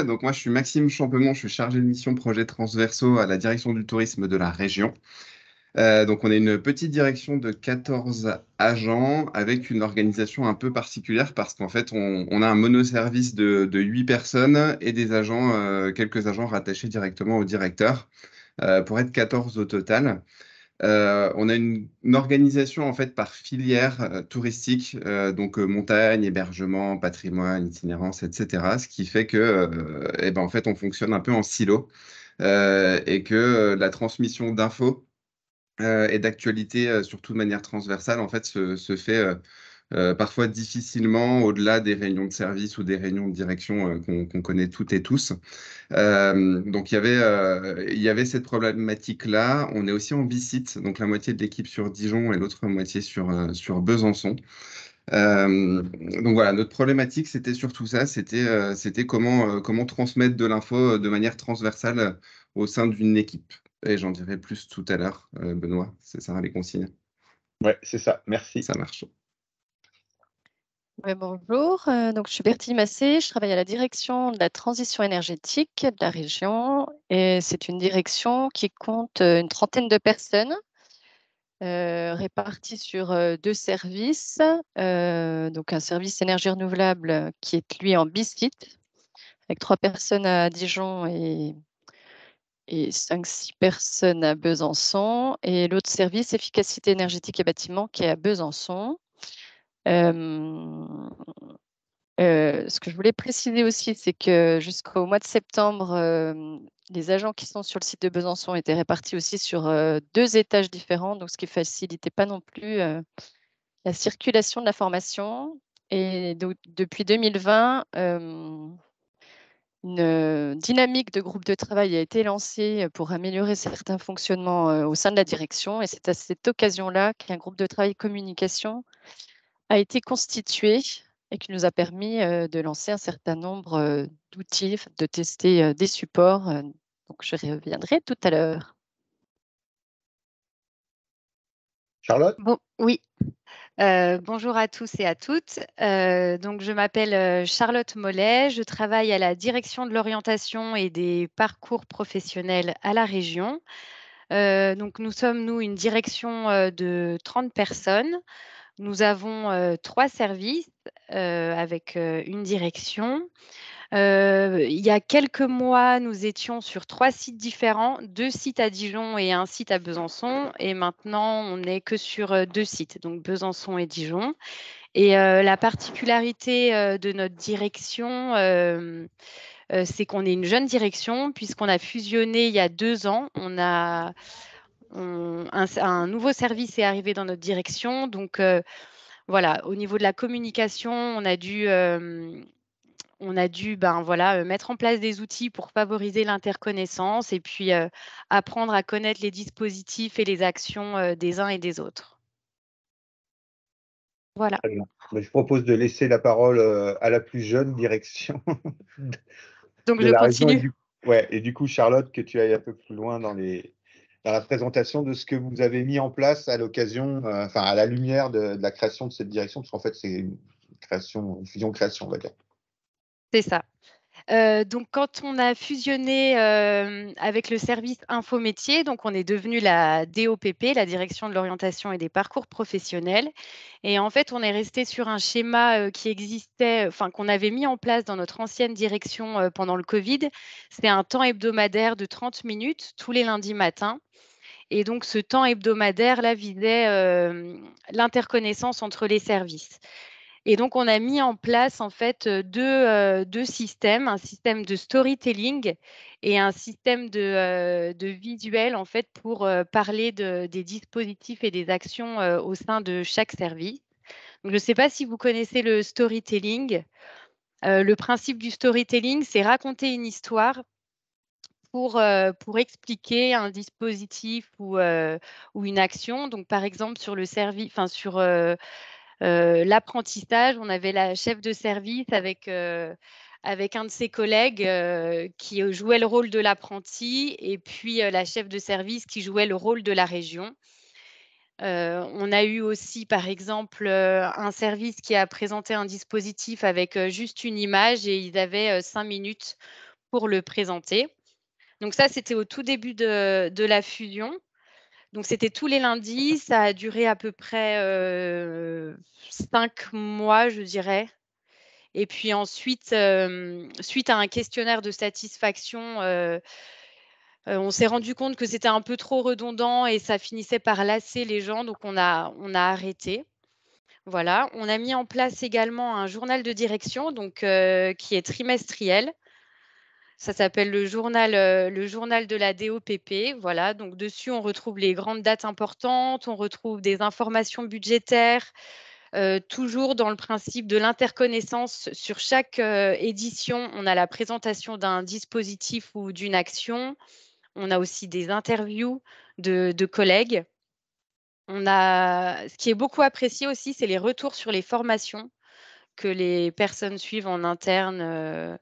Donc moi, je suis Maxime Champemont, je suis chargé de mission projet transversaux à la direction du tourisme de la région. Donc on est une petite direction de 14 agents avec une organisation un peu particulière parce qu'en fait, on a un monoservice de 8 personnes et des agents, quelques agents rattachés directement au directeur pour être 14 au total. On a une organisation en fait par filière touristique, donc montagne, hébergement, patrimoine, itinérance, etc. Ce qui fait que, eh ben, en fait, on fonctionne un peu en silo et que la transmission d'infos et d'actualités, surtout de manière transversale, en fait, se fait parfois difficilement au-delà des réunions de service ou des réunions de direction qu'on connaît toutes et tous. Donc il y avait cette problématique-là. On est aussi en bicite, donc la moitié de l'équipe sur Dijon et l'autre moitié sur Besançon. Donc voilà, notre problématique, c'était surtout ça, c'était comment transmettre de l'info de manière transversale au sein d'une équipe. Et j'en dirai plus tout à l'heure, Benoît, c'est ça les consignes. Ouais, c'est ça, merci. Ça marche. Ouais, bonjour, donc je suis Bertie Massé, je travaille à la direction de la transition énergétique de la région et c'est une direction qui compte une trentaine de personnes réparties sur deux services. Donc un service énergie renouvelable qui est lui en biscuit avec 3 personnes à Dijon et 5-6 personnes à Besançon et l'autre service efficacité énergétique et bâtiment qui est à Besançon. Euh, Ce que je voulais préciser aussi, c'est que jusqu'au mois de septembre, les agents qui sont sur le site de Besançon étaient répartis aussi sur 2 étages différents, donc ce qui ne facilitait pas non plus la circulation de l'information. Et donc, depuis 2020, une dynamique de groupe de travail a été lancée pour améliorer certains fonctionnements au sein de la direction. Et c'est à cette occasion-là qu'un groupe de travail communication a été constitué et qui nous a permis de lancer un certain nombre d'outils, de tester des supports. Donc, je reviendrai tout à l'heure. Charlotte? Bon, oui. Bonjour à tous et à toutes. Donc, je m'appelle Charlotte Mollet. Je travaille à la direction de l'orientation et des parcours professionnels à la région. Donc, nous sommes, nous, une direction de 30 personnes. Nous avons 3 services avec une direction. Il y a quelques mois, nous étions sur 3 sites différents, 2 sites à Dijon et un site à Besançon. Et maintenant, on n'est que sur 2 sites, donc Besançon et Dijon. Et la particularité de notre direction, c'est qu'on est une jeune direction puisqu'on a fusionné il y a 2 ans. Un nouveau service est arrivé dans notre direction. Donc, voilà, au niveau de la communication, on a dû mettre en place des outils pour favoriser l'interconnaissance et puis apprendre à connaître les dispositifs et les actions des uns et des autres. Voilà. Très bien. Je propose de laisser la parole à la plus jeune direction Donc, de je la région. continue. Et du coup, Charlotte, que tu ailles un peu plus loin dans la présentation de ce que vous avez mis en place à l'occasion, à la lumière de la création de cette direction, parce qu'en fait, c'est une fusion-création, on va dire. C'est ça. Donc, quand on a fusionné avec le service Info Métier, donc on est devenu la DOPP, la Direction de l'orientation et des parcours professionnels. Et en fait, on est resté sur un schéma qui existait, qu'on avait mis en place dans notre ancienne direction pendant le Covid. C'est un temps hebdomadaire de 30 minutes tous les lundis matins. Et donc, ce temps hebdomadaire-là visait l'interconnaissance entre les services. Et donc, on a mis en place en fait deux systèmes, un système de storytelling et un système de visuel en fait pour parler des dispositifs et des actions au sein de chaque service. Donc, je ne sais pas si vous connaissez le storytelling. Le principe du storytelling, c'est raconter une histoire pour expliquer un dispositif ou une action. Donc, par exemple, sur le service, sur l'apprentissage, on avait la chef de service avec un de ses collègues qui jouait le rôle de l'apprenti et puis la chef de service qui jouait le rôle de la région. On a eu aussi, par exemple, un service qui a présenté un dispositif avec juste une image et ils avaient 5 minutes pour le présenter. Donc ça, c'était au tout début de la fusion. Donc c'était tous les lundis, ça a duré à peu près 5 mois, je dirais. Et puis ensuite, suite à un questionnaire de satisfaction, on s'est rendu compte que c'était un peu trop redondant et ça finissait par lasser les gens, donc on a arrêté. Voilà, on a mis en place également un journal de direction, donc qui est trimestriel. Ça s'appelle le journal de la DOPP. Voilà, donc dessus, on retrouve les grandes dates importantes, on retrouve des informations budgétaires, toujours dans le principe de l'interconnaissance. Sur chaque édition, on a la présentation d'un dispositif ou d'une action. On a aussi des interviews de collègues. Ce qui est beaucoup apprécié aussi, c'est les retours sur les formations que les personnes suivent en interne.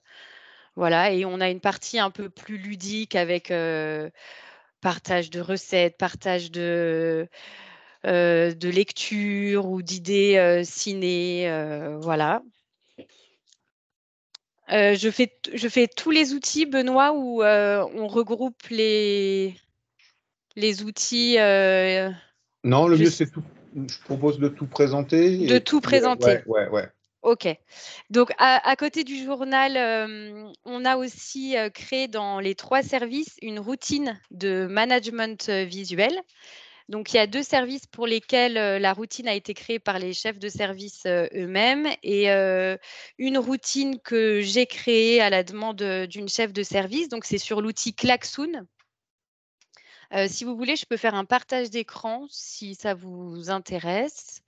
Voilà, et on a une partie un peu plus ludique avec partage de recettes, partage de lectures ou d'idées ciné. Voilà. Je fais tous les outils, Benoît, où on regroupe les outils. Non, le Je mieux, s- c'est tout. Je propose de tout présenter. de Et tout puis, présenter. ouais. OK. Donc à côté du journal, on a aussi, créé dans les 3 services une routine de management, visuel. Donc il y a 2 services pour lesquels, la routine a été créée par les chefs de service, eux-mêmes et une routine que j'ai créée à la demande, d'une chef de service. Donc c'est sur l'outil Klaxoon. Si vous voulez, je peux faire un partage d'écran si ça vous intéresse,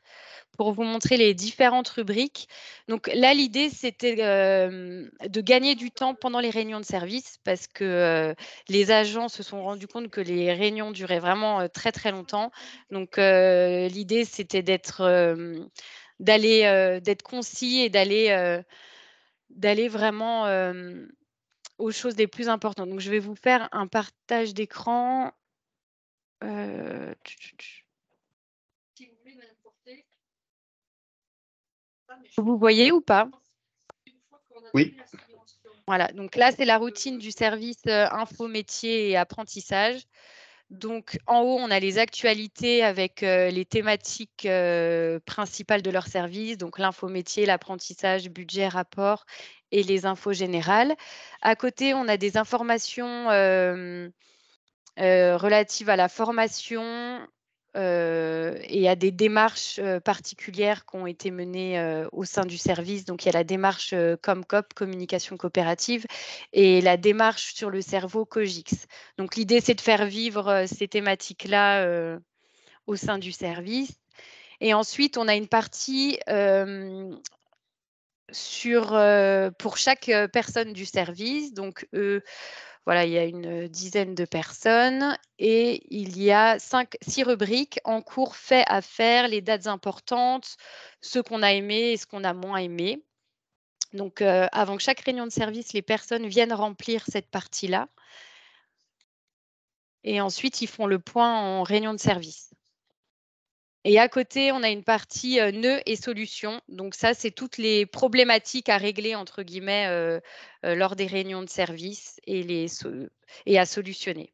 pour vous montrer les différentes rubriques. Donc là, l'idée, c'était, de gagner du temps pendant les réunions de service parce que, les agents se sont rendus compte que les réunions duraient vraiment, très, très longtemps. Donc, l'idée, c'était d'être concis et d'aller vraiment, aux choses les plus importantes. Donc je vais vous faire un partage d'écran. Tu Vous voyez ou pas? Oui. Voilà, donc là, c'est la routine du service, info métier et apprentissage. Donc en haut, on a les actualités avec, les thématiques, principales de leur service, donc l'info métier, l'apprentissage, budget, rapport et les infos générales. À côté, on a des informations, relatives à la formation, et à des démarches, particulières qui ont été menées, au sein du service. Donc il y a la démarche, Comcop, communication coopérative et la démarche sur le cerveau Cogix. Donc l'idée, c'est de faire vivre, ces thématiques-là, au sein du service et ensuite on a une partie, pour chaque, personne du service. Donc voilà, il y a une dizaine de personnes et il y a 6 rubriques en cours, fait à faire, les dates importantes, ce qu'on a aimé et ce qu'on a moins aimé. Donc avant chaque réunion de service, les personnes viennent remplir cette partie-là et ensuite ils font le point en réunion de service. Et à côté, on a une partie, nœuds et solutions. Donc ça, c'est toutes les problématiques à régler entre guillemets, lors des réunions de service et à solutionner.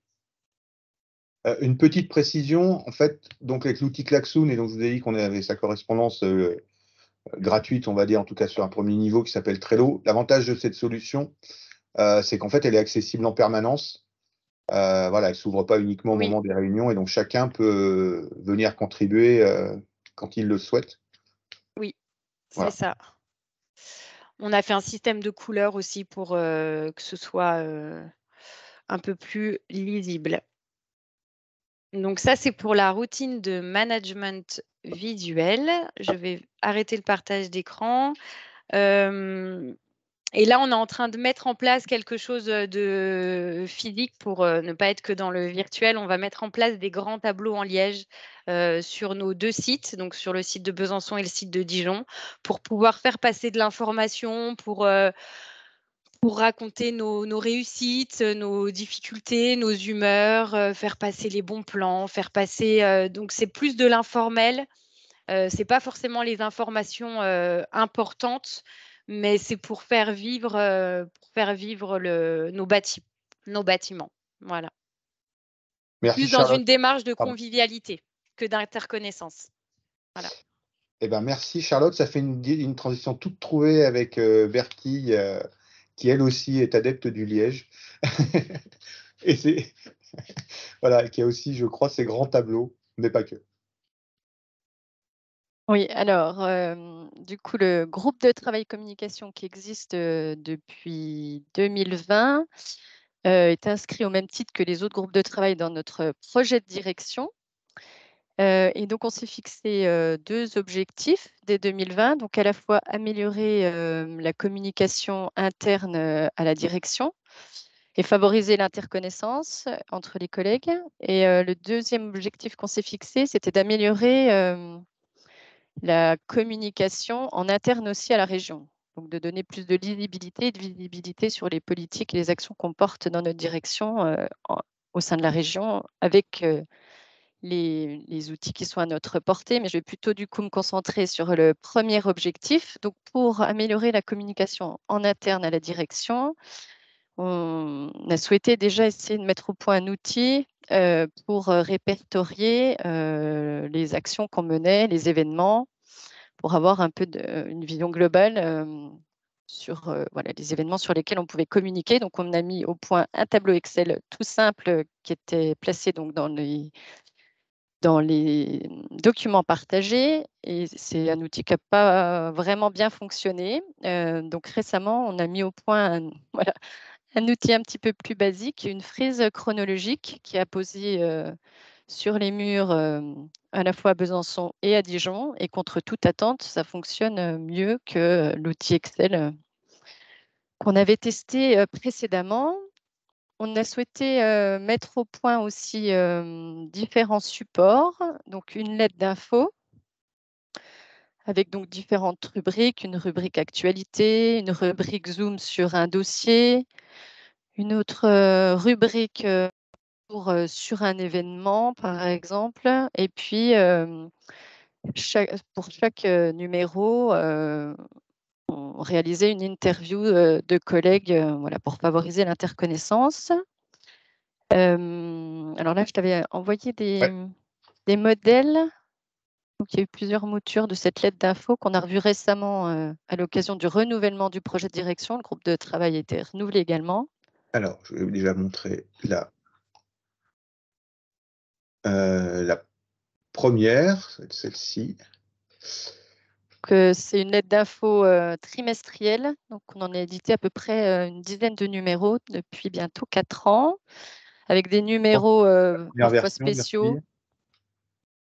Une petite précision, en fait, donc avec l'outil Klaxoon, et donc je vous ai dit qu'on avait sa correspondance gratuite, on va dire, en tout cas sur un premier niveau qui s'appelle Trello. L'avantage de cette solution, c'est qu'en fait, elle est accessible en permanence. Voilà, elle s'ouvre pas uniquement au Oui, moment des réunions, et donc chacun peut venir contribuer quand il le souhaite. oui, c'est Voilà. ça. On a fait un système de couleurs aussi pour, que ce soit, un peu plus lisible. Donc ça, c'est pour la routine de management visuel. Je vais arrêter le partage d'écran. Hem Et là, on est en train de mettre en place quelque chose, de physique pour, ne pas être que dans le virtuel. On va mettre en place des grands tableaux en liège, sur nos 2 sites, donc sur le site de Besançon et le site de Dijon, pour pouvoir faire passer de l'information, pour raconter nos réussites, nos difficultés, nos humeurs, faire passer les bons plans, faire passer. Donc, c'est plus de l'informel. C'est pas forcément les informations importantes, mais c'est pour faire vivre nos bâtiments. Voilà. Merci Plus dans Charlotte. une démarche de Pardon. convivialité que d'interconnaissance. Voilà. Eh ben, merci Charlotte, ça fait une transition toute trouvée avec Bertie, qui elle aussi est adepte du liège. Et c'est voilà, qui a aussi, je crois, ses grands tableaux, mais pas que. Oui, alors, du coup, le groupe de travail communication qui existe depuis 2020 est inscrit au même titre que les autres groupes de travail dans notre projet de direction. Et donc, on s'est fixé 2 objectifs dès 2020, donc à la fois améliorer la communication interne à la direction et favoriser l'interconnaissance entre les collègues. Et le deuxième objectif qu'on s'est fixé, c'était d'améliorer la communication en interne aussi à la région. Donc, de donner plus de lisibilité et de visibilité sur les politiques et les actions qu'on porte dans notre direction au sein de la région avec les outils qui sont à notre portée. Mais je vais plutôt du coup me concentrer sur le premier objectif. Donc, pour améliorer la communication en interne à la direction, on a souhaité déjà essayer de mettre au point un outil pour répertorier les actions qu'on menait, les événements, pour avoir un peu une vision globale sur voilà, les événements sur lesquels on pouvait communiquer. Donc, on a mis au point un tableau Excel tout simple qui était placé donc, dans les documents partagés. Et c'est un outil qui n'a pas vraiment bien fonctionné. Donc, récemment, on a mis au point voilà, un outil un petit peu plus basique, une frise chronologique qui a posé sur les murs à la fois à Besançon et à Dijon. Et contre toute attente, ça fonctionne mieux que l'outil Excel qu'on avait testé précédemment. On a souhaité mettre au point aussi différents supports, donc une lettre d'info avec donc différentes rubriques, une rubrique actualité, une rubrique Zoom sur un dossier, une autre rubrique sur un événement, par exemple. Et puis, pour chaque numéro, on réalisait une interview de collègues voilà, pour favoriser l'interconnaissance. Alors là, je t'avais envoyé Ouais. des modèles. Donc, il y a eu plusieurs moutures de cette lettre d'info qu'on a revue récemment à l'occasion du renouvellement du projet de direction. Le groupe de travail a été renouvelé également. Alors, je vais déjà montrer la première, celle-ci. C'est une lettre d'info trimestrielle. Donc, on en a édité à peu près une dizaine de numéros depuis bientôt 4 ans, avec des numéros Première parfois version, spéciaux. merci.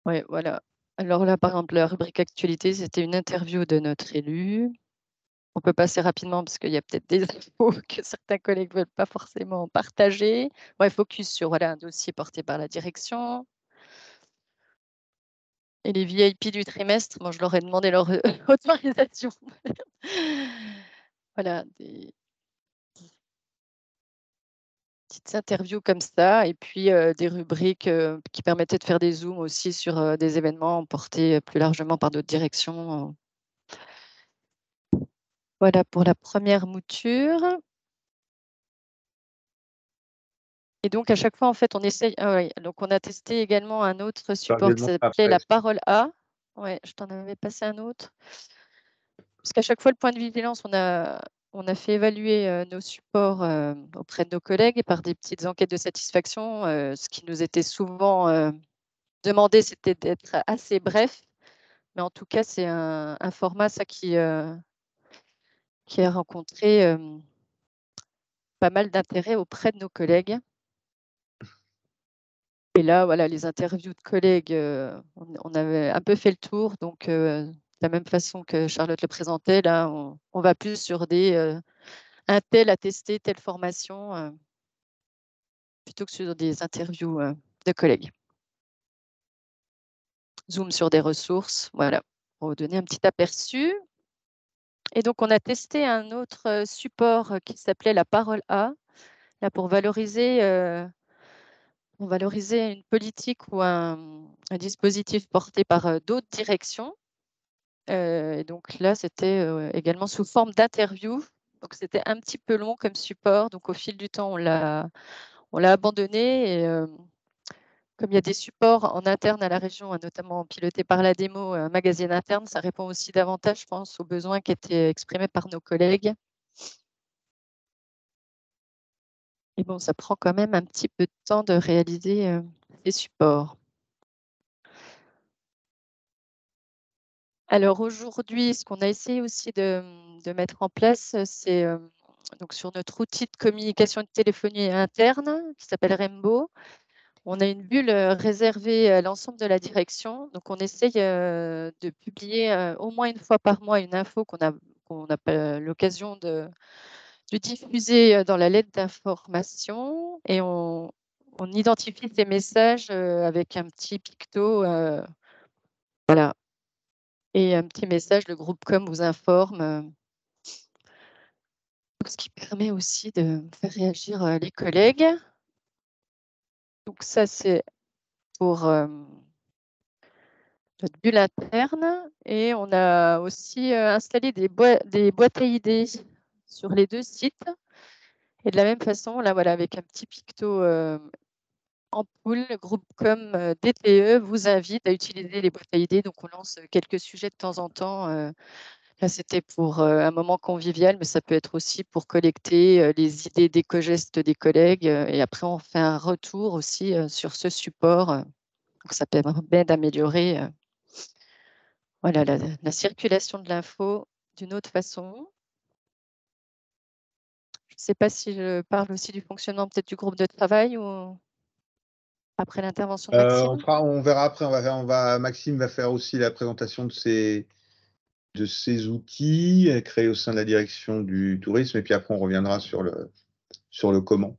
Oui, voilà. Alors là, par exemple, la rubrique actualité, c'était une interview de notre élu. On peut passer rapidement parce qu'il y a peut-être des infos que certains collègues ne veulent pas forcément partager. Ouais, focus sur voilà, un dossier porté par la direction. Et les VIP du trimestre, moi, je leur ai demandé leur autorisation. Voilà, des petites interviews comme ça. Et puis, des rubriques qui permettaient de faire des zooms aussi sur des événements portés plus largement par d'autres directions. Voilà pour la première mouture. Et donc, à chaque fois, en fait, on essaye. Ah ouais, donc, on a testé également un autre support qui s'appelait la parole A. Ouais, je t'en avais passé un autre. Parce qu'à chaque fois, le point de vigilance, on a fait évaluer nos supports auprès de nos collègues et par des petites enquêtes de satisfaction. Ce qui nous était souvent demandé, c'était d'être assez bref. Mais en tout cas, c'est un format ça, qui a rencontré pas mal d'intérêt auprès de nos collègues. Et là, voilà, les interviews de collègues, on avait un peu fait le tour. Donc, de la même façon que Charlotte le présentait, là, on va plus sur un tel a testé telle formation plutôt que sur des interviews de collègues. Zoom sur des ressources, voilà, pour vous donner un petit aperçu. Et donc, on a testé un autre support qui s'appelait la Parole A, là, pour valoriser une politique ou un dispositif porté par d'autres directions. Et donc là, c'était également sous forme d'interview. Donc, c'était un petit peu long comme support. Donc, au fil du temps, on l'a abandonné. Et comme il y a des supports en interne à la région, notamment pilotés par la démo, un magazine interne, ça répond aussi davantage, je pense, aux besoins qui étaient exprimés par nos collègues. Et bon, ça prend quand même un petit peu de temps de réaliser ces supports. Alors aujourd'hui, ce qu'on a essayé aussi de mettre en place, c'est donc sur notre outil de communication et de téléphonie interne qui s'appelle Rainbow, on a une bulle réservée à l'ensemble de la direction. Donc on essaye de publier au moins une fois par mois une info qu'on n'a pas l'occasion de diffuser dans la lettre d'information et on identifie ces messages avec un petit picto, voilà, et un petit message, le groupe com vous informe. Ce qui permet aussi de faire réagir les collègues. Donc ça, c'est pour notre bulle interne. Et on a aussi installé des boîtes à idées sur les 2 sites. Et de la même façon, là, voilà, avec un petit picto ampoule, le groupe com DTE vous invite à utiliser les boîtes à idées. Donc, on lance quelques sujets de temps en temps. Là, c'était pour un moment convivial, mais ça peut être aussi pour collecter les idées d'éco-gestes des collègues. Et après, on fait un retour aussi sur ce support. Donc, ça permet d'améliorer voilà, la circulation de l'info d'une autre façon. Je ne sais pas si je parle aussi du fonctionnement peut-être du groupe de travail ou après l'intervention de Maxime. On verra après. Maxime va faire aussi la présentation de ces outils créés au sein de la direction du tourisme. Et puis après, on reviendra sur le comment.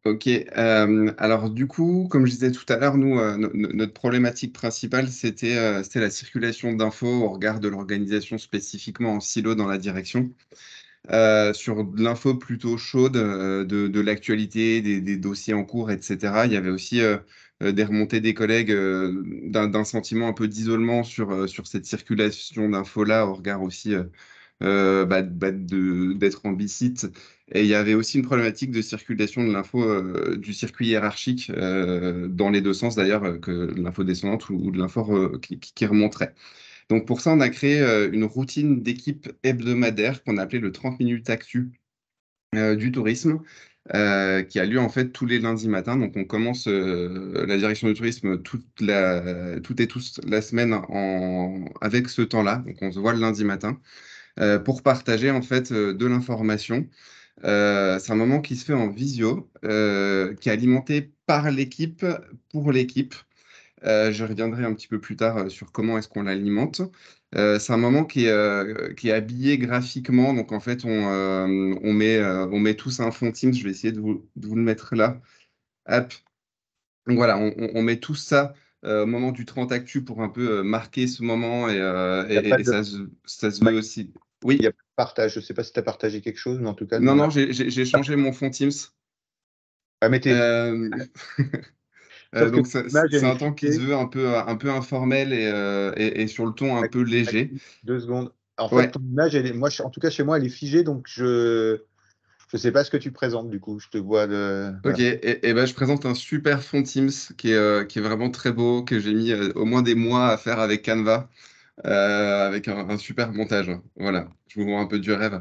Ok, alors du coup, comme je disais tout à l'heure, nous, notre problématique principale, c'était la circulation d'infos au regard de l'organisation spécifiquement en silo dans la direction. Sur de l'info plutôt chaude, de l'actualité, des dossiers en cours, etc. Il y avait aussi des remontées des collègues d'un sentiment un peu d'isolement sur cette circulation d'infos-là, au regard aussi d'être en bicite. Et il y avait aussi une problématique de circulation de l'info du circuit hiérarchique dans les 2 sens d'ailleurs, que l'info descendante ou de l'info qui remonterait. Donc pour ça, on a créé une routine d'équipe hebdomadaire qu'on a appelée le 30 minutes actu du tourisme, qui a lieu en fait tous les lundis matins. Donc on commence la direction du tourisme toutes et tous la semaine avec ce temps-là. Donc on se voit le lundi matin pour partager en fait de l'information. C'est un moment qui se fait en visio, qui est alimenté par l'équipe, pour l'équipe. Je reviendrai un petit peu plus tard sur comment est-ce qu'on l'alimente. C'est un moment qui est habillé graphiquement. Donc, en fait, on met tous un fond Teams. Je vais essayer de vous le mettre là. Hop. Donc, voilà, on met tout ça au moment du 30 Actu pour un peu marquer ce moment. Et ça se veut aussi. Il n'y a Oui. pas de partage. Je ne sais pas si tu as partagé quelque chose, mais en tout cas, Non, non, j'ai changé mon fond Teams. Ah, mais sauf que Donc, l'image, elle c'est est un temps qui se figée. veut un peu informel et sur le ton un peu léger. 2 secondes. En fait, Ouais, ton image, en tout cas, chez moi, elle est figée, donc je ne sais pas ce que tu présentes, du coup. Je te vois ok. voilà. Et ben, je présente un super fond Teams qui est vraiment très beau, que j'ai mis au moins des mois à faire avec Canva, avec un super montage. Voilà, je vous vends un peu du rêve.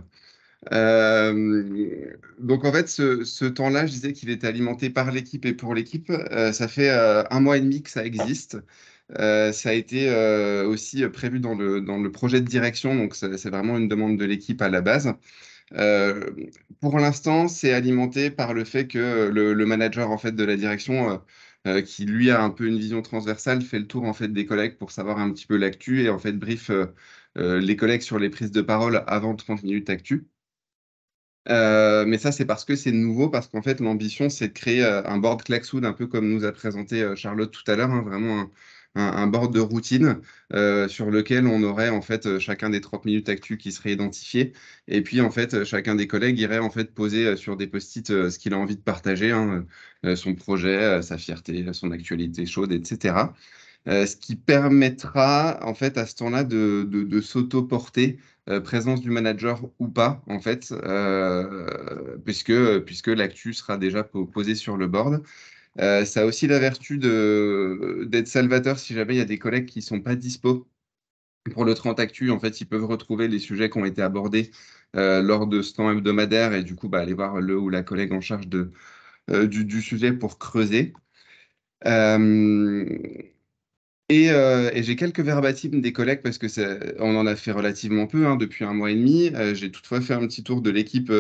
Donc en fait, ce temps-là, je disais qu'il était alimenté par l'équipe et pour l'équipe. Ça fait 1 mois et demi que ça existe. Ça a été aussi prévu dans le projet de direction, donc c'est vraiment une demande de l'équipe à la base. Euh, pour l'instant, c'est alimenté par le fait que le manager en fait de la direction, qui lui a un peu une vision transversale, fait le tour en fait des collègues pour savoir un petit peu l'actu et en fait brief les collègues sur les prises de parole avant le 30 minutes actu. Mais ça, c'est parce que c'est nouveau, parce qu'en fait, l'ambition, c'est de créer un board Klaxoon, un peu comme nous a présenté Charlotte tout à l'heure, hein, vraiment un board de routine sur lequel on aurait en fait chacun des 30 minutes actu qui seraient identifiés. Et puis en fait, chacun des collègues irait en fait poser sur des post-it ce qu'il a envie de partager, hein, son projet, sa fierté, son actualité chaude, etc. Ce qui permettra en fait à ce temps-là de s'auto-porter, présence du manager ou pas, en fait, puisque l'actu sera déjà posée sur le board. Ça a aussi la vertu d'être salvateur si jamais il y a des collègues qui sont pas dispo pour le 30 actu. En fait, ils peuvent retrouver les sujets qui ont été abordés lors de ce temps hebdomadaire et du coup, aller voir le ou la collègue en charge du sujet pour creuser. Euh, et j'ai quelques verbatims des collègues parce que on en a fait relativement peu, hein, depuis un mois et demi. J'ai toutefois fait un petit tour de l'équipe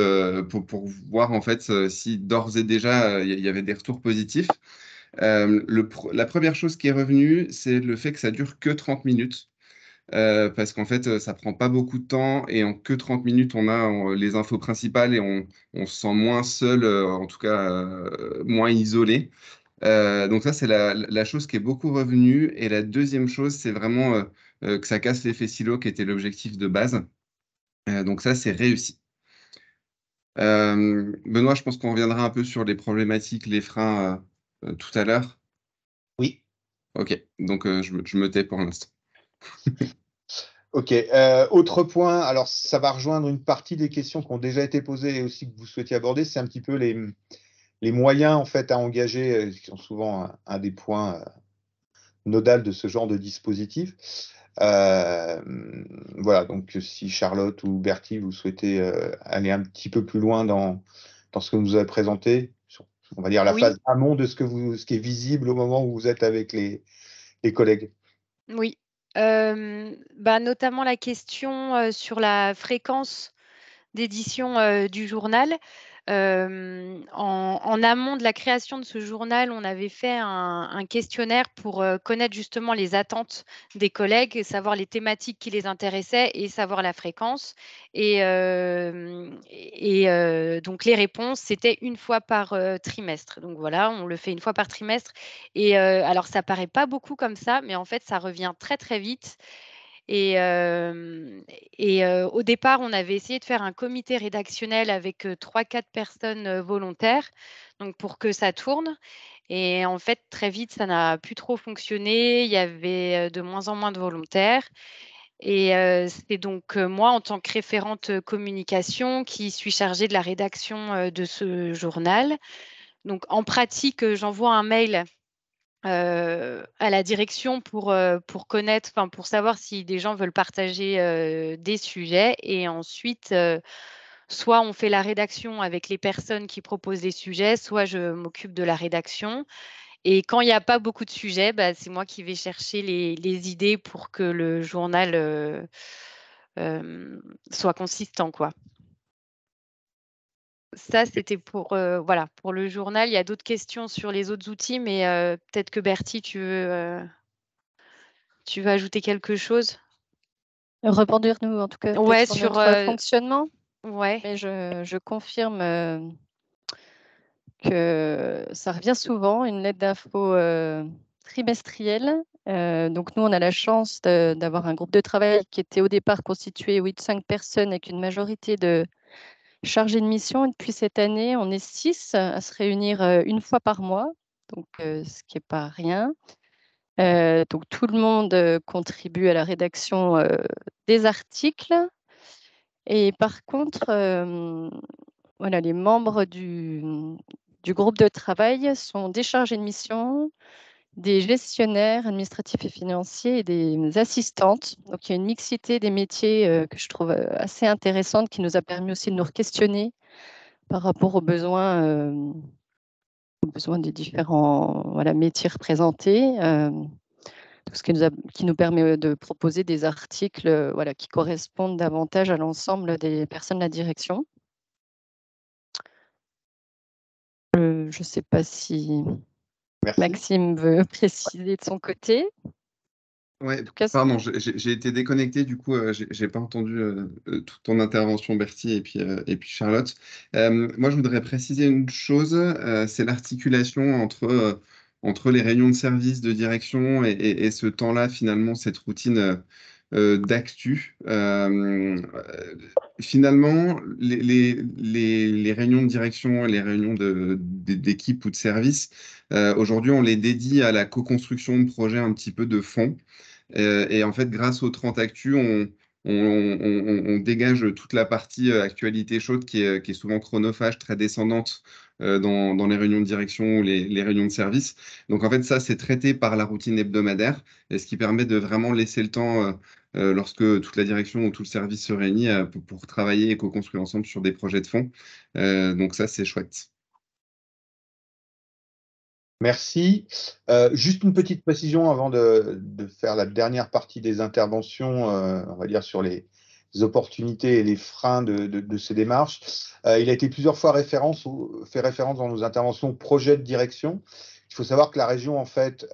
pour voir en fait si d'ores et déjà il y avait des retours positifs. La première chose qui est revenue, c'est le fait que ça dure que 30 minutes. Parce qu'en fait, ça prend pas beaucoup de temps et en que 30 minutes, on a les infos principales et on se sent moins seul, en tout cas moins isolé. Donc ça, c'est la chose qui est beaucoup revenue. Et la deuxième chose, c'est vraiment que ça casse l'effet silo qui était l'objectif de base. Donc ça, c'est réussi. Benoît, je pense qu'on reviendra un peu sur les problématiques, les freins tout à l'heure. Oui. Ok, donc je me tais pour l'instant. Ok. Autre point, alors ça va rejoindre une partie des questions qui ont déjà été posées et aussi que vous souhaitiez aborder, c'est un petit peu les moyens en fait à engager, qui sont souvent un des points nodal de ce genre de dispositif. Euh, voilà, donc si Charlotte ou Bertie, vous souhaitez aller un petit peu plus loin dans ce que vous nous avez présenté, sur, on va dire la Oui. phase amont de ce qui est visible au moment où vous êtes avec les collègues. Oui, notamment la question sur la fréquence d'édition du journal. En amont de la création de ce journal, on avait fait un questionnaire pour connaître justement les attentes des collègues, savoir les thématiques qui les intéressaient et savoir la fréquence. Donc les réponses, c'était une fois par trimestre. Donc voilà, on le fait une fois par trimestre. Alors ça paraît pas beaucoup comme ça, mais en fait, ça revient très très vite. Au départ, on avait essayé de faire un comité rédactionnel avec 3-4 personnes volontaires, donc pour que ça tourne. Et en fait, très vite, ça n'a plus trop fonctionné. Il y avait de moins en moins de volontaires. C'est donc moi, en tant que référente communication, qui suis chargée de la rédaction de ce journal. Donc en pratique, j'envoie un mail à la direction pour connaître, enfin pour savoir si des gens veulent partager des sujets. Et ensuite, soit on fait la rédaction avec les personnes qui proposent des sujets, soit je m'occupe de la rédaction. Et quand il n'y a pas beaucoup de sujets, c'est moi qui vais chercher les idées pour que le journal soit consistant, quoi. Ça, c'était pour le journal. Il y a d'autres questions sur les autres outils, mais peut-être que Bertie, tu veux ajouter quelque chose? Rebondir-nous en tout cas peut-être Ouais, sur sur notre fonctionnement, ouais. mais je confirme que ça revient souvent, une lettre d'info trimestrielle. Donc nous, on a la chance d'avoir un groupe de travail qui était au départ constitué, oui, de 5 personnes avec une majorité de chargés de mission. Et depuis cette année, on est 6 à se réunir une fois par mois, donc ce qui n'est pas rien. Donc tout le monde contribue à la rédaction des articles. Et par contre, voilà, les membres du groupe de travail sont des chargés de mission, des gestionnaires administratifs et financiers et des assistantes. Donc il y a une mixité des métiers que je trouve assez intéressante, qui nous a permis aussi de nous questionner par rapport aux besoins des différents métiers représentés. Ce qui nous permet de proposer des articles qui correspondent davantage à l'ensemble des personnes de la direction. Je ne sais pas si Merci. Maxime veut préciser de son côté. Ouais, En tout cas, pardon, j'ai été déconnecté, du coup, j'ai pas entendu toute ton intervention, Bertie, et puis Charlotte. Moi, je voudrais préciser une chose, c'est l'articulation entre entre les réunions de service, de direction et ce temps-là, finalement, cette routine d'actu. Finalement, les réunions de direction et les réunions d'équipe ou de service, aujourd'hui, on les dédie à la co-construction de projets un petit peu de fond. Et en fait, grâce aux 30 Actu, on dégage toute la partie actualité chaude qui est souvent chronophage, très descendante dans les réunions de direction ou les réunions de service. Donc en fait, ça, c'est traité par la routine hebdomadaire, et ce qui permet de vraiment laisser le temps, lorsque toute la direction ou tout le service se réunit, pour travailler et co-construire ensemble sur des projets de fond. Donc ça, c'est chouette. Merci. Juste une petite précision avant de faire la dernière partie des interventions, on va dire sur les opportunités et les freins de ces démarches. Il a été plusieurs fois fait référence dans nos interventions au projet de direction. Il faut savoir que la région, en fait,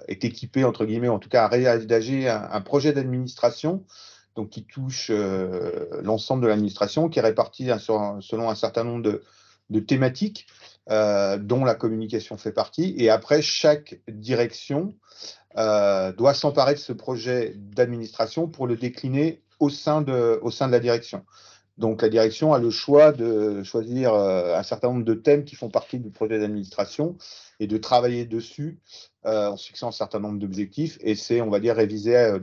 est équipée, entre guillemets, en tout cas, à réaliser un projet d'administration, donc qui touche l'ensemble de l'administration, qui est réparti selon un certain nombre de thématiques, dont la communication fait partie. Et après, chaque direction doit s'emparer de ce projet d'administration pour le décliner au sein de la direction. Donc, la direction a le choix de choisir un certain nombre de thèmes qui font partie du projet d'administration et de travailler dessus en se fixant un certain nombre d'objectifs. Et c'est, on va dire, révisé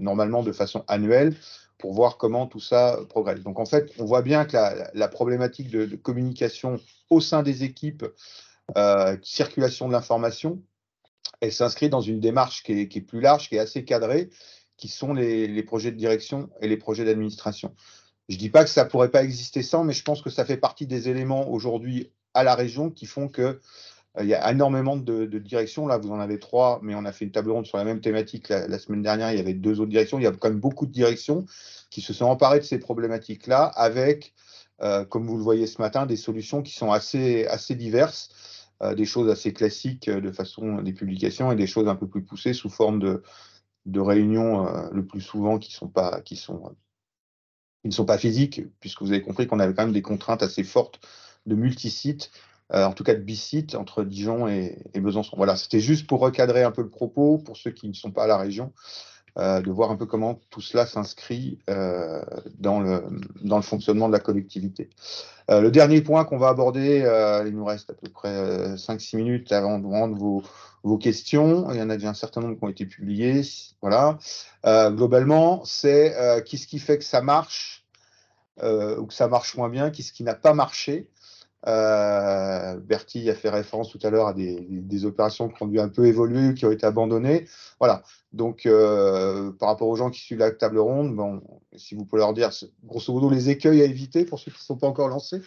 normalement de façon annuelle pour voir comment tout ça progresse. Donc, en fait, on voit bien que la problématique de communication au sein des équipes, circulation de l'information, elle s'inscrit dans une démarche qui est plus large, qui est assez cadrée, qui sont les projets de direction et les projets d'administration. Je ne dis pas que ça ne pourrait pas exister sans, mais je pense que ça fait partie des éléments aujourd'hui à la région qui font que il y a énormément de directions. Là, vous en avez 3, mais on a fait une table ronde sur la même thématique la semaine dernière. Il y avait 2 autres directions. Il y a quand même beaucoup de directions qui se sont emparées de ces problématiques-là avec, comme vous le voyez ce matin, des solutions qui sont assez diverses, des choses assez classiques de façon des publications et des choses un peu plus poussées sous forme de réunions, le plus souvent qui ne sont pas physiques, puisque vous avez compris qu'on avait quand même des contraintes assez fortes de multisites, en tout cas de bisites entre Dijon et Besançon. Voilà, c'était juste pour recadrer un peu le propos, pour ceux qui ne sont pas à la région, de voir un peu comment tout cela s'inscrit dans le fonctionnement de la collectivité. Le dernier point qu'on va aborder, il nous reste à peu près 5-6 minutes avant de rendre vos questions. Il y en a déjà un certain nombre qui ont été publiés. Voilà. Globalement, c'est qu'est-ce qui fait que ça marche ou que ça marche moins bien, qu'est-ce qui n'a pas marché. Bertie a fait référence tout à l'heure à des opérations qui ont dû un peu évoluer, qui ont été abandonnées. Voilà. Donc, par rapport aux gens qui suivent la table ronde, bon, si vous pouvez leur dire, grosso modo, les écueils à éviter pour ceux qui ne sont pas encore lancés.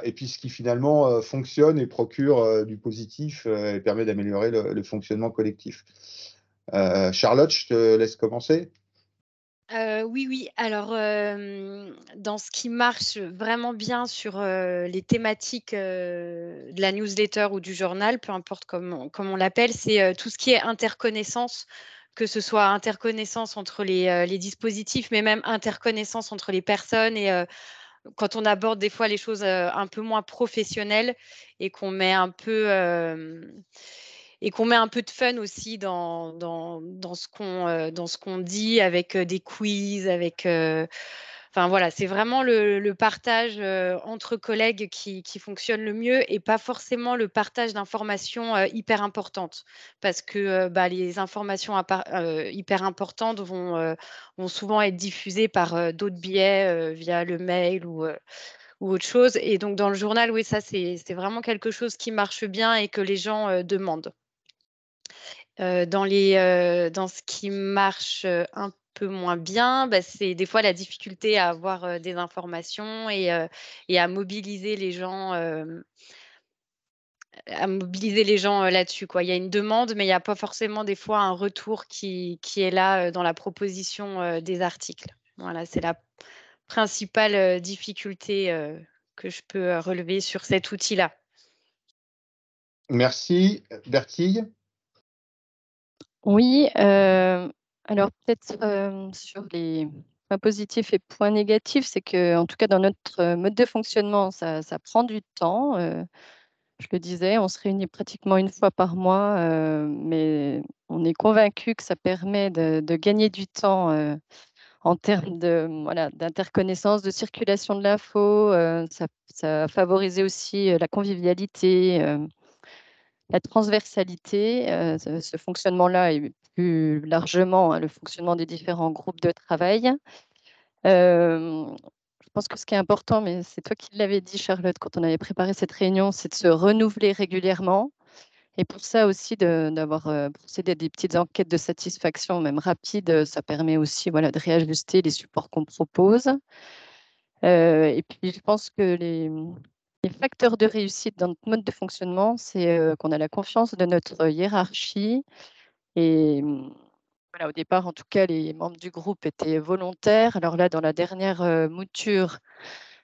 Et puis, ce qui finalement fonctionne et procure du positif et permet d'améliorer le fonctionnement collectif. Charlotte, je te laisse commencer. Oui. Alors, dans ce qui marche vraiment bien sur, les thématiques, de la newsletter ou du journal, peu importe comme on l'appelle, c'est, tout ce qui est interconnaissance, que ce soit interconnaissance entre les dispositifs, mais même interconnaissance entre les personnes et quand on aborde des fois les choses, un peu moins professionnelles et qu'on met un peu, de fun aussi dans ce qu'on dit avec, des quiz, avec, enfin voilà, c'est vraiment le partage, entre collègues qui fonctionne le mieux et pas forcément le partage d'informations, hyper importantes. Parce que, bah, les informations hyper importantes vont souvent être diffusées par, d'autres biais, via le mail ou autre chose et donc dans le journal, oui, ça c'est vraiment quelque chose qui marche bien et que les gens, demandent. Dans ce qui marche, un peu moins bien, bah, c'est des fois la difficulté à avoir, des informations et à mobiliser les gens, là-dessus, quoi. Il y a une demande, mais il y a pas forcément des fois un retour qui est là, dans la proposition, des articles. Voilà, c'est la principale, difficulté, que je peux, relever sur cet outil-là. Merci. Bertille. Oui, alors peut-être, sur les points positifs et points négatifs, c'est que, en tout cas dans notre mode de fonctionnement, ça prend du temps, je le disais, on se réunit pratiquement une fois par mois, mais on est convaincu que ça permet de gagner du temps en termes voilà, d'interconnaissance, de circulation de l'info. Ça a favorisé aussi la convivialité, la transversalité. Ce fonctionnement-là et plus largement le fonctionnement des différents groupes de travail. Je pense que ce qui est important, mais c'est toi qui l'avais dit, Charlotte, quand on avait préparé cette réunion, c'est de se renouveler régulièrement. Et pour ça aussi, d'avoir procédé à des petites enquêtes de satisfaction, même rapides, ça permet aussi voilà, de réajuster les supports qu'on propose. Et puis, je pense que les facteurs de réussite dans notre mode de fonctionnement, c'est qu'on a la confiance de notre hiérarchie. Et voilà, au départ, en tout cas, les membres du groupe étaient volontaires. Alors là, dans la dernière mouture,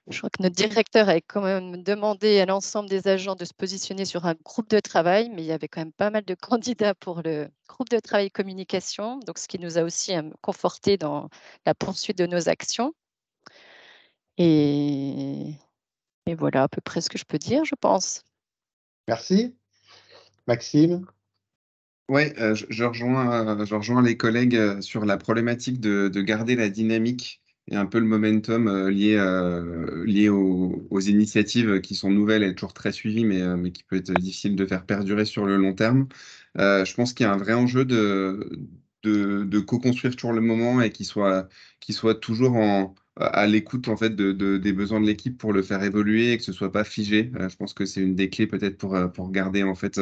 je crois que notre directeur avait quand même demandé à l'ensemble des agents de se positionner sur un groupe de travail, mais il y avait quand même pas mal de candidats pour le groupe de travail communication, donc ce qui nous a aussi conforté dans la poursuite de nos actions. Et, et voilà à peu près ce que je peux dire, je pense. Merci. Maxime? Oui, je rejoins les collègues sur la problématique de garder la dynamique et un peu le momentum lié aux initiatives qui sont nouvelles et toujours très suivies, mais qui peut être difficile de faire perdurer sur le long terme. Je pense qu'il y a un vrai enjeu de co-construire toujours le moment et qu'il soit toujours à l'écoute en fait des besoins de l'équipe pour le faire évoluer et que ce soit pas figé. Je pense que c'est une des clés peut-être pour garder en fait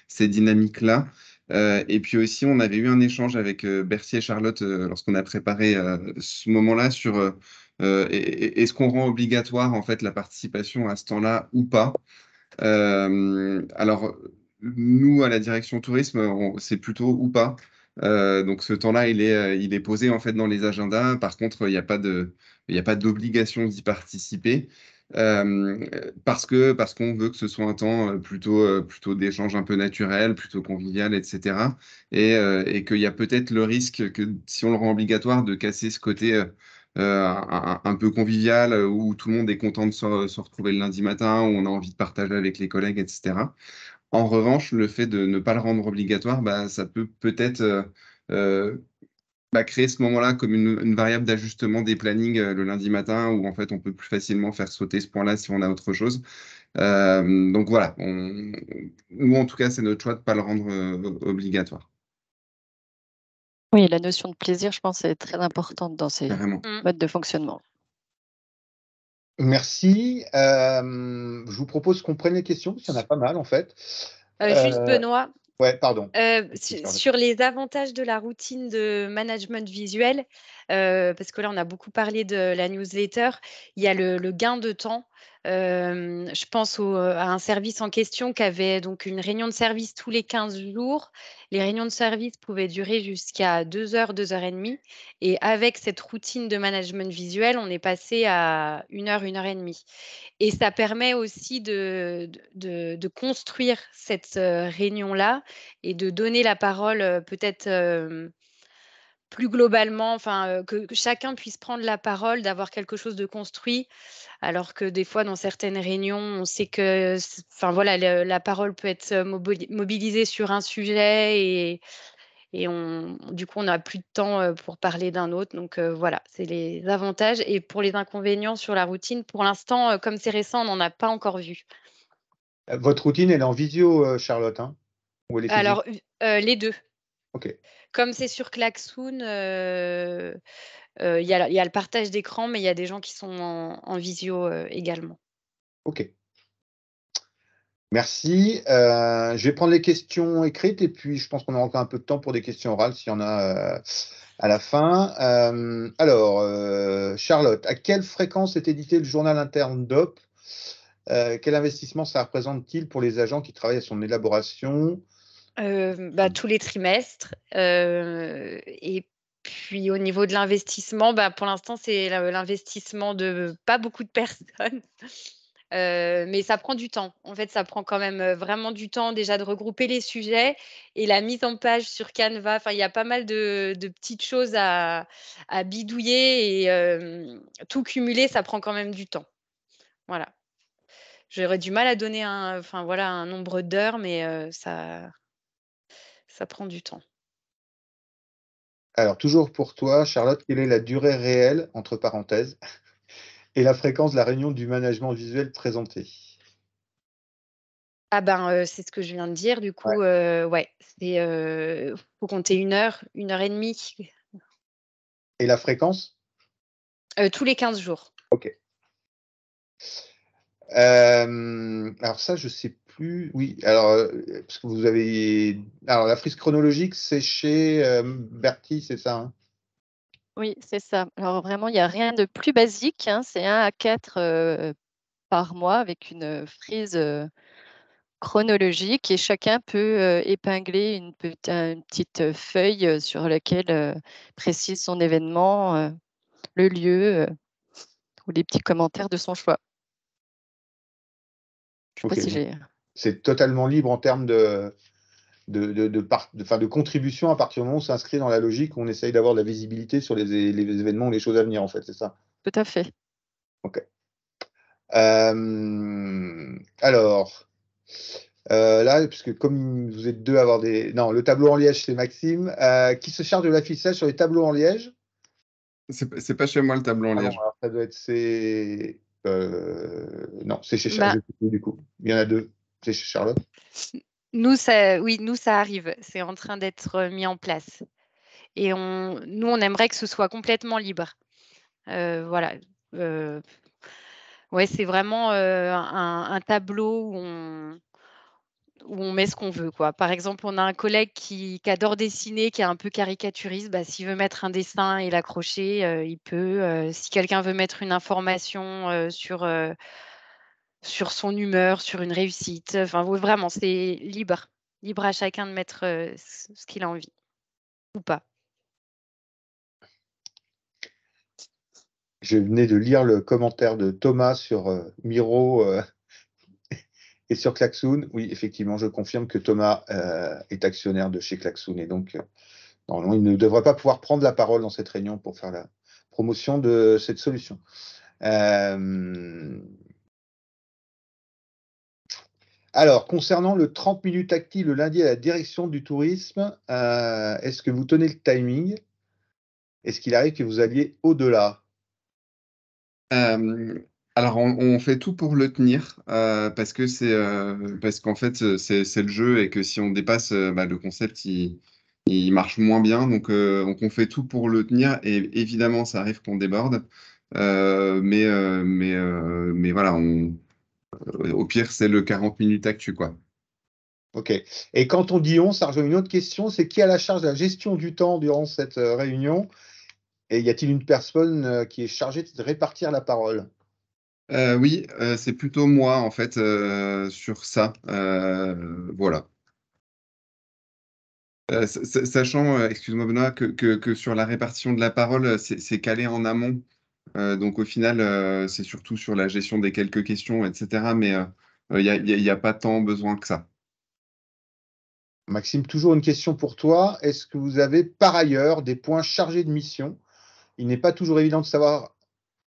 ces dynamiques-là. Et puis aussi, on avait eu un échange avec Berthier et Charlotte lorsqu'on a préparé ce moment-là sur est-ce qu'on rend obligatoire en fait la participation à ce temps-là ou pas. Alors, nous, à la direction tourisme, c'est plutôt ou pas. Donc, ce temps-là, il est posé en fait dans les agendas. Par contre, il y a pas d'obligation d'y participer euh, parce qu'on veut que ce soit un temps plutôt d'échange un peu naturel, plutôt convivial, etc. Et qu'il y a peut-être le risque que si on le rend obligatoire, de casser ce côté un peu convivial, où tout le monde est content de se retrouver le lundi matin, où on a envie de partager avec les collègues, etc. En revanche, le fait de ne pas le rendre obligatoire, bah, ça peut peut-être euh, créer ce moment-là comme une variable d'ajustement des plannings le lundi matin, où en fait on peut plus facilement faire sauter ce point-là si on a autre chose. Donc voilà, nous en tout cas, c'est notre choix de ne pas le rendre obligatoire. Oui, la notion de plaisir, je pense, est très importante dans ces Carrément. modes de fonctionnement. Merci. Je vous propose qu'on prenne les questions, parce qu'il y en a pas mal en fait. Juste Benoît, Ouais, pardon. sur les avantages de la routine de management visuel, parce que là, on a beaucoup parlé de la newsletter, il y a le gain de temps. Je pense à un service en question qui avait donc une réunion de service tous les 15 jours. Les réunions de service pouvaient durer jusqu'à 2 heures, 2 heures et demie. Et avec cette routine de management visuel, on est passé à 1 heure et demie. Et ça permet aussi de construire cette réunion-là et de donner la parole peut-être plus globalement, enfin, que chacun puisse prendre la parole, d'avoir quelque chose de construit. Alors que des fois, dans certaines réunions, on sait que, enfin voilà, la parole peut être mobilisée sur un sujet et du coup, on n'a plus de temps pour parler d'un autre. Donc voilà, c'est les avantages. Et pour les inconvénients sur la routine, pour l'instant, comme c'est récent, on n'en a pas encore vu. Votre routine, elle est en visio, Charlotte, hein? Ou elle est physique? Alors, les deux. Ok, Comme c'est sur Klaxoon, il y a le partage d'écran, mais il y a des gens qui sont en visio également. ok. Merci. Je vais prendre les questions écrites et puis je pense qu'on aura encore un peu de temps pour des questions orales s'il y en a à la fin. Charlotte, à quelle fréquence est édité le journal interne DOP? Quel investissement ça représente-t-il pour les agents qui travaillent à son élaboration? Tous les trimestres, et puis au niveau de l'investissement, pour l'instant, c'est l'investissement de pas beaucoup de personnes, mais ça prend du temps. En fait, ça prend quand même, vraiment du temps déjà de regrouper les sujets et la mise en page sur Canva. Enfin, il y a pas mal de petites choses à bidouiller et tout cumulé, ça prend quand même du temps. Voilà. J'aurais du mal à donner un nombre d'heures, mais ça prend du temps. Alors, toujours pour toi, Charlotte, quelle est la durée réelle, entre parenthèses, et la fréquence de la réunion du management visuel présentée? Ah ben, c'est ce que je viens de dire du Ouais. coup, ouais, faut compter 1 heure et demie, Et la fréquence? tous les 15 jours. OK. Alors ça, je sais plus. Oui, alors, parce que vous avez alors la frise chronologique, c'est chez, Berthier, c'est ça, hein? Oui, c'est ça. Alors vraiment, il y a rien de plus basique, hein, c'est 1 à 4 par mois avec une frise, chronologique et chacun peut, épingler une petite, feuille, sur laquelle, précise son événement, le lieu, ou les petits commentaires de son choix. Je sais pas OK, si donc j'ai c'est totalement libre en termes de contribution à partir du moment où c'est inscrit dans la logique, où on essaye d'avoir de la visibilité sur les événements ou les choses à venir, en fait, c'est ça? tout à fait. OK. Alors, là, puisque comme vous êtes 2 à avoir des non, le tableau en liège, c'est Maxime. Qui se charge de l'affichage sur les tableaux en liège? C'est pas chez moi le tableau en Ah bon, liège. alors ça doit être non, c'est chez Bah, Charlotte, du coup. Il y en a 2. C'est chez Charlotte? nous ça arrive, c'est en train d'être, mis en place et on aimerait que ce soit complètement libre. Voilà, heu, ouais, c'est vraiment, un tableau où on met ce qu'on veut, quoi. Par exemple, on a un collègue qui adore dessiner, qui est un peu caricaturiste, bah, s'il veut mettre un dessin et l'accrocher, il peut, si quelqu'un veut mettre une information, sur son humeur, sur une réussite, enfin, oui, vraiment, c'est libre. Libre à chacun de mettre, ce qu'il a envie ou pas. Je venais de lire le commentaire de Thomas sur, Miro, et sur Klaxoon. Oui, effectivement, je confirme que Thomas, est actionnaire de chez Klaxoon et donc, normalement, il ne devrait pas pouvoir prendre la parole dans cette réunion pour faire la promotion de cette solution. Alors, concernant le 30 minutes actif le lundi à la direction du tourisme, est-ce que vous tenez le timing? Est-ce qu'il arrive que vous alliez au-delà? Alors on fait tout pour le tenir, parce que parce qu'en fait, c'est le jeu et que si on dépasse, bah, le concept il marche moins bien donc on fait tout pour le tenir et évidemment ça arrive qu'on déborde, mais voilà, au pire, c'est le 40 minutes actu, quoi. OK, et quand on dit «on», ça rejoint une autre question, c'est qui a la charge de la gestion du temps durant cette, réunion? Et y a-t-il une personne, qui est chargée de répartir la parole? Oui, c'est plutôt moi, en fait, sur ça, voilà. Sachant, excuse-moi Benoît, que sur la répartition de la parole, c'est calé en amont. Donc au final, c'est surtout sur la gestion des quelques questions et cetera, mais il y a pas tant besoin que ça. Maxime, toujours une question pour toi. Est-ce que vous avez par ailleurs des points chargés de mission? Il n'est pas toujours évident de savoir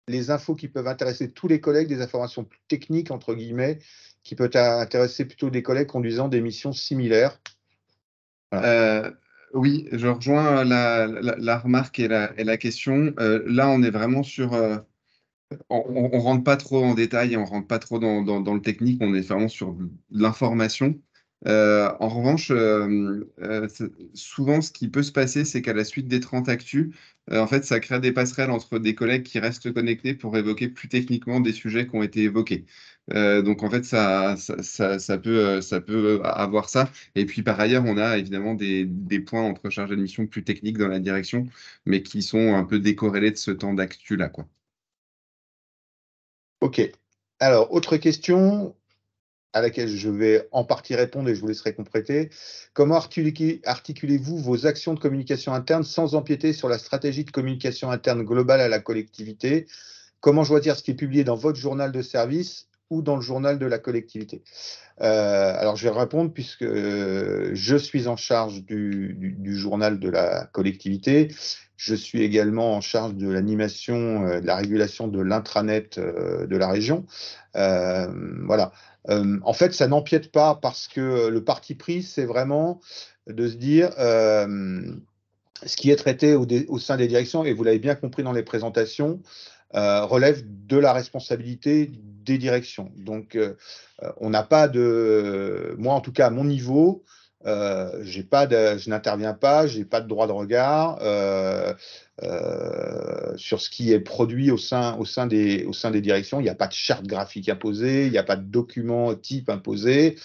les infos qui peuvent intéresser tous les collègues, des informations plus «techniques» entre guillemets, qui peuvent intéresser plutôt des collègues conduisant des missions similaires. Voilà. Oui, je rejoins la remarque et la question. Là, on est vraiment sur, on rentre pas trop en détail et on rentre pas trop dans le technique, on est vraiment sur de l'information. En revanche, souvent, ce qui peut se passer, c'est qu'à la suite des 30 actus, en fait, ça crée des passerelles entre des collègues qui restent connectés pour évoquer plus techniquement des sujets qui ont été évoqués. Donc, en fait, ça peut avoir ça. Et puis, par ailleurs, on a évidemment des points entre chargés de mission plus techniques dans la direction, mais qui sont un peu décorrélés de ce temps d'actu-là, quoi. OK. Alors, autre question à laquelle je vais en partie répondre et je vous laisserai compléter. Comment articulez-vous vos actions de communication interne sans empiéter sur la stratégie de communication interne globale à la collectivité? Comment choisir ce qui est publié dans votre journal de service ou dans le journal de la collectivité? Alors je vais répondre puisque, je suis en charge du journal de la collectivité Je suis également en charge de l'animation, de la régulation de l'intranet de la région. Voilà. En fait, ça n'empiète pas parce que le parti pris, c'est vraiment de se dire ce qui est traité au sein des directions, et vous l'avez bien compris dans les présentations, relève de la responsabilité des directions. Donc, on n'a pas de... Moi, en tout cas, à mon niveau, je n'interviens pas, je n'ai pas de droit de regard sur ce qui est produit au sein des directions. Il n'y a pas de charte graphique imposée, il n'y a pas de document type imposé.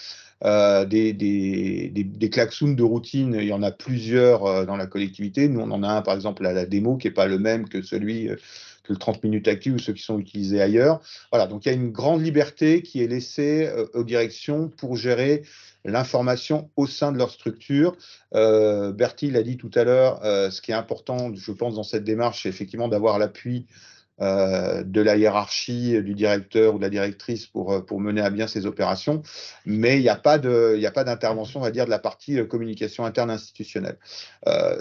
Des klaxons de routine, il y en a plusieurs dans la collectivité. Nous, on en a un, par exemple, à la démo, qui n'est pas le même que celui que le 30 minutes actu ou ceux qui sont utilisés ailleurs. Voilà, donc il y a une grande liberté qui est laissée aux directions pour gérer l'information au sein de leur structure. Bertie l'a dit tout à l'heure, ce qui est important, je pense, dans cette démarche, c'est effectivement d'avoir l'appui de la hiérarchie, du directeur ou de la directrice pour mener à bien ces opérations, mais il n'y a pas d'intervention, on va dire, de la partie communication interne institutionnelle.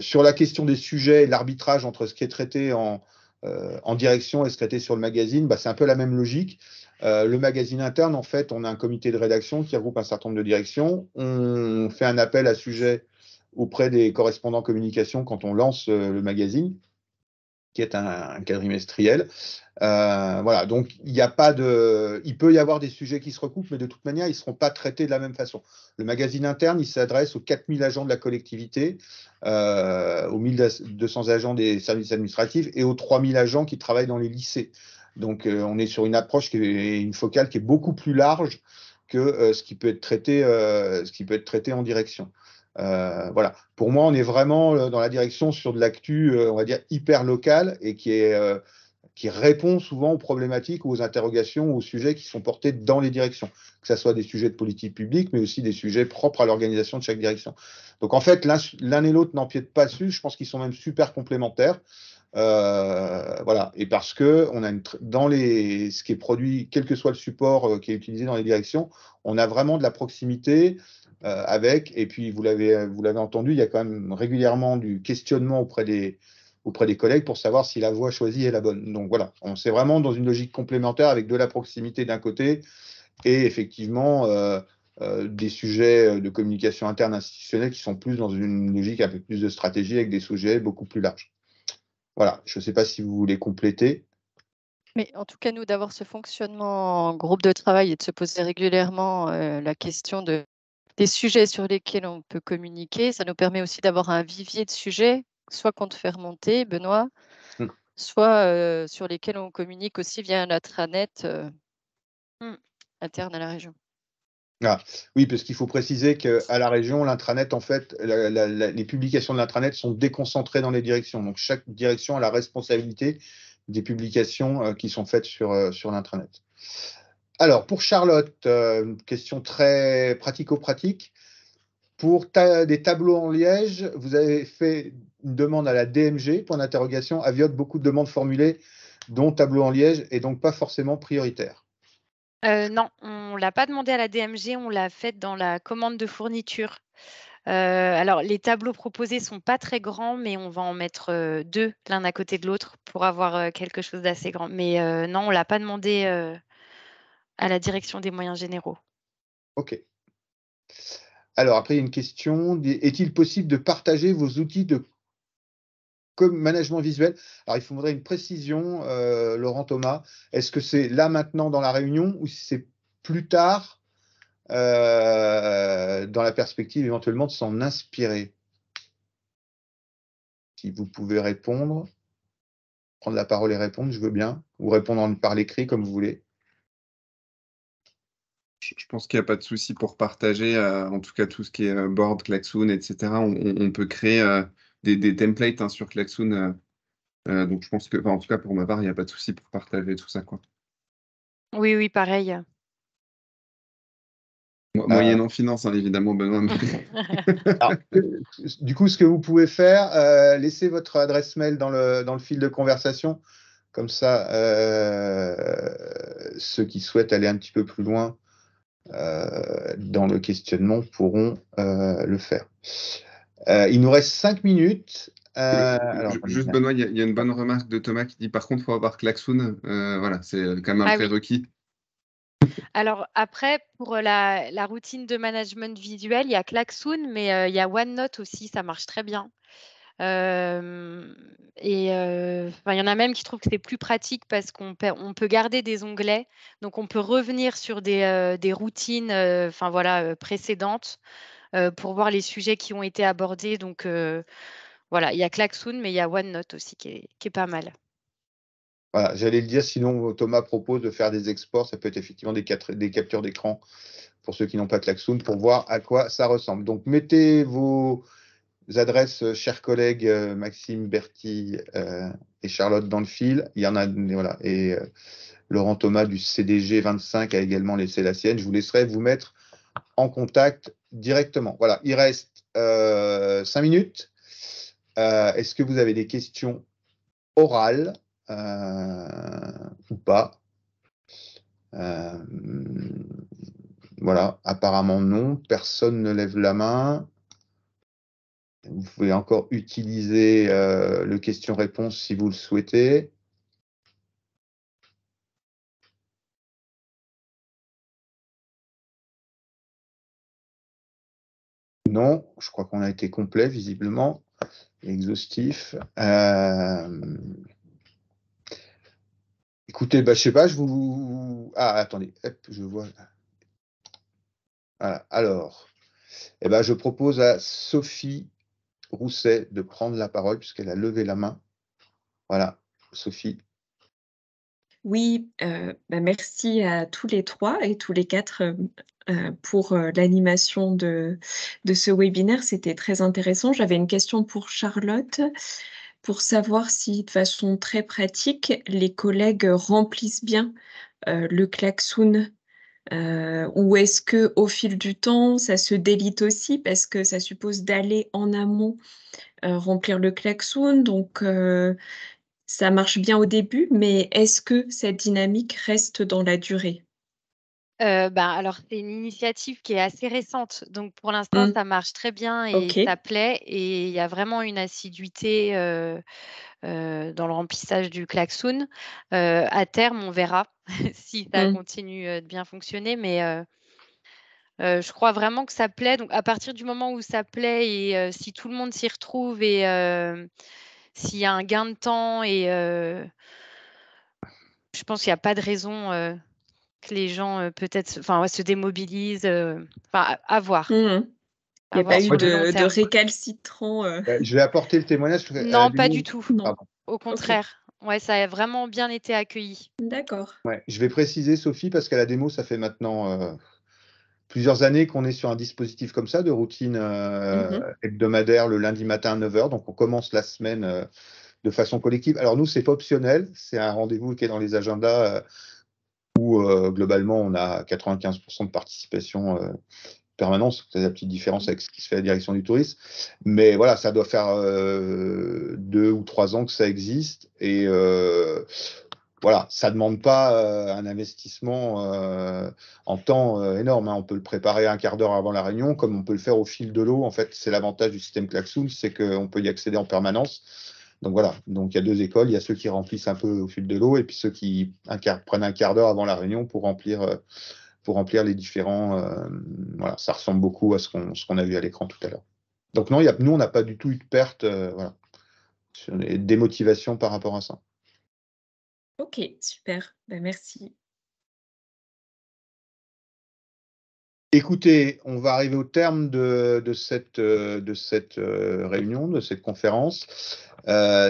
Sur la question des sujets, l'arbitrage entre ce qui est traité en direction et se traiter sur le magazine, c'est un peu la même logique. Le magazine interne, en fait, on a un comité de rédaction qui regroupe un certain nombre de directions. On fait un appel à sujet auprès des correspondants communication quand on lance le magazine, qui est un quadrimestriel. Voilà, donc il peut y avoir des sujets qui se recoupent, mais de toute manière, ils ne seront pas traités de la même façon. Le magazine interne, il s'adresse aux 4000 agents de la collectivité, aux 1200 agents des services administratifs et aux 3000 agents qui travaillent dans les lycées. Donc, on est sur une approche une focale qui est beaucoup plus large que ce qui peut être traité en direction. Voilà. Pour moi, on est vraiment dans la direction sur de l'actu, on va dire, hyper locale et qui répond souvent aux problématiques ou aux interrogations, aux sujets qui sont portés dans les directions, que ce soit des sujets de politique publique, mais aussi des sujets propres à l'organisation de chaque direction. Donc en fait, l'un et l'autre n'empiètent pas dessus, je pense qu'ils sont même super complémentaires. Voilà, et parce que on a ce qui est produit, quel que soit le support qui est utilisé dans les directions, on a vraiment de la proximité et puis vous l'avez entendu, il y a quand même régulièrement du questionnement auprès des collègues pour savoir si la voie choisie est la bonne. Donc voilà, c'est vraiment dans une logique complémentaire avec de la proximité d'un côté et effectivement des sujets de communication interne institutionnelle qui sont plus dans une logique un peu plus de stratégie avec des sujets beaucoup plus larges. Voilà, je ne sais pas si vous voulez compléter. Mais en tout cas, nous, d'avoir ce fonctionnement en groupe de travail et de se poser régulièrement la question des sujets sur lesquels on peut communiquer, ça nous permet aussi d'avoir un vivier de sujets, soit qu'on te fait remonter, Benoît, soit sur lesquels on communique aussi via l'intranet interne à la région. Ah, oui, parce qu'il faut préciser qu'à la région, l'intranet, en fait, les publications de l'intranet sont déconcentrées dans les directions. Donc, chaque direction a la responsabilité des publications qui sont faites sur l'intranet. Alors, pour Charlotte, une question très pratico-pratique. Pour des tableaux en liège, vous avez fait une demande à la DMG, point d'interrogation. À Viot, beaucoup de demandes formulées, dont tableau en liège, et donc pas forcément prioritaire. Non, on ne l'a pas demandé à la DMG, on l'a fait dans la commande de fourniture. Alors, les tableaux proposés ne sont pas très grands, mais on va en mettre 2 l'un à côté de l'autre pour avoir quelque chose d'assez grand. Mais non, on ne l'a pas demandé à la direction des moyens généraux. OK. Alors, après, il y a une question. Est-il possible de partager vos outils de management visuel? Alors, il faudrait une précision, Laurent Thomas. Est-ce que c'est là, maintenant, dans la réunion, ou si c'est plus tard, dans la perspective éventuellement de s'en inspirer? Si vous pouvez répondre, prendre la parole et répondre, je veux bien, ou répondre par l'écrit, comme vous voulez. Je pense qu'il n'y a pas de souci pour partager, en tout cas tout ce qui est board, Klaxoon, etc. On peut créer des templates sur Klaxoon. Donc je pense que, en tout cas pour ma part, il n'y a pas de souci pour partager tout ça, quoi. Oui, oui, pareil. Moyennant finance, hein, évidemment, Benoît. Alors, du coup, ce que vous pouvez faire, laissez votre adresse mail dans le fil de conversation. Comme ça, ceux qui souhaitent aller un petit peu plus loin dans le questionnement pourront le faire. Il nous reste 5 minutes. Alors, Juste Benoît, il y a une bonne remarque de Thomas qui dit par contre, il faut avoir Klaxoon. Voilà, c'est quand même un Ah oui. prérequis. Alors après, pour la routine de management visuel, il y a Klaxoon, mais il y a OneNote aussi, ça marche très bien. Il y en a même qui trouvent que c'est plus pratique parce qu'on peut garder des onglets. Donc, on peut revenir sur des routines précédentes pour voir les sujets qui ont été abordés. Donc, voilà, il y a Klaxoon, mais il y a OneNote aussi qui est pas mal. Voilà, j'allais le dire, sinon Thomas propose de faire des exports, ça peut être effectivement des captures d'écran pour ceux qui n'ont pas Klaxoon, pour voir à quoi ça ressemble. Donc mettez vos adresses, chers collègues Maxime, Bertie et Charlotte dans le fil. Il y en a, voilà, et Laurent Thomas du CDG 25 a également laissé la sienne. Je vous laisserai vous mettre en contact directement. Voilà, il reste 5 minutes. Est-ce que vous avez des questions orales ou pas? Voilà, apparemment non, personne ne lève la main. Vous pouvez encore utiliser le question-réponse si vous le souhaitez. Non, je crois qu'on a été complet visiblement, exhaustif. Écoutez, je sais pas, je vous... Ah, attendez, hop, je vois. Voilà. Alors, je propose à Sophie Rousset de prendre la parole puisqu'elle a levé la main. Voilà, Sophie. Oui, merci à tous les 3 et tous les 4 pour l'animation de ce webinaire. C'était très intéressant. J'avais une question pour Charlotte, pour savoir si, de façon très pratique, les collègues remplissent bien le klaxoon, ou est-ce qu'au fil du temps, ça se délite aussi parce que ça suppose d'aller en amont remplir le klaxoon. Donc, ça marche bien au début, mais est-ce que cette dynamique reste dans la durée? Alors, c'est une initiative qui est assez récente. Donc, pour l'instant, ça marche très bien et OK. ça plaît. Et il y a vraiment une assiduité dans le remplissage du klaxon. À terme, on verra si ça continue de bien fonctionner. Mais je crois vraiment que ça plaît. Donc, à partir du moment où ça plaît et si tout le monde s'y retrouve et s'il y a un gain de temps et je pense qu'il n'y a pas de raison que les gens peut-être se démobilisent. À voir. Il n'y À a pas voir eu sur le long de terme. récalcitrant? Je vais apporter le témoignage. Non, pas du tout. Non. Pardon. Au contraire. Ouais, ça a vraiment bien été accueilli. D'accord. Ouais, je vais préciser, Sophie, parce qu'à la démo, ça fait maintenant plusieurs années qu'on est sur un dispositif comme ça, de routine hebdomadaire le lundi matin à 9h. Donc, on commence la semaine de façon collective. Alors, nous, c'est pas optionnel. C'est un rendez-vous qui est dans les agendas où, globalement, on a 95% de participation permanence. C'est la petite différence avec ce qui se fait à la direction du tourisme. Mais voilà, ça doit faire 2 ou 3 ans que ça existe. Et voilà, ça ne demande pas un investissement en temps énorme. On peut le préparer un quart d'heure avant la réunion, comme on peut le faire au fil de l'eau. En fait, c'est l'avantage du système Klaxoon, c'est qu'on peut y accéder en permanence. Donc voilà, donc il y a 2 écoles. Il y a ceux qui remplissent un peu au fil de l'eau et puis ceux qui prennent un quart d'heure avant la réunion pour remplir les différents. Voilà, ça ressemble beaucoup à ce qu'on a vu à l'écran tout à l'heure. Donc non, nous, on n'a pas du tout eu de perte, voilà, sur les démotivations par rapport à ça. OK, super. Merci. Écoutez, on va arriver au terme de cette réunion, de cette conférence.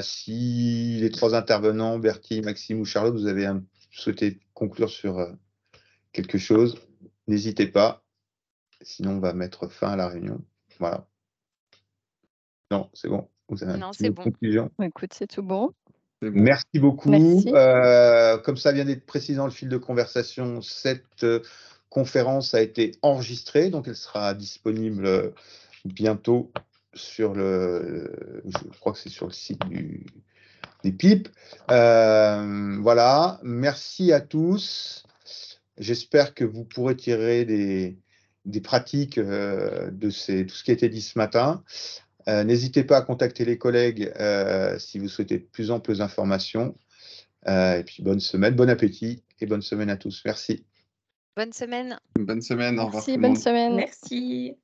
Si les 3 intervenants, Bertie, Maxime ou Charlotte, vous avez souhaité conclure sur quelque chose, n'hésitez pas. Sinon, on va mettre fin à la réunion. Voilà. Non, c'est bon. Vous avez un Non, petit c'est mot de bon. conclusion. Écoute, c'est tout bon. C'est bon. Merci beaucoup. Merci. Comme ça vient d'être précisé dans le fil de conversation, cette conférence a été enregistrée, donc elle sera disponible bientôt sur je crois que c'est sur le site des PIP. Voilà, merci à tous. J'espère que vous pourrez tirer des pratiques de tout ce qui a été dit ce matin. N'hésitez pas à contacter les collègues si vous souhaitez de plus amples informations. Et puis bonne semaine, bon appétit et bonne semaine à tous. Merci. Bonne semaine. Bonne semaine, au revoir Merci, tout le bonne monde. semaine. Merci.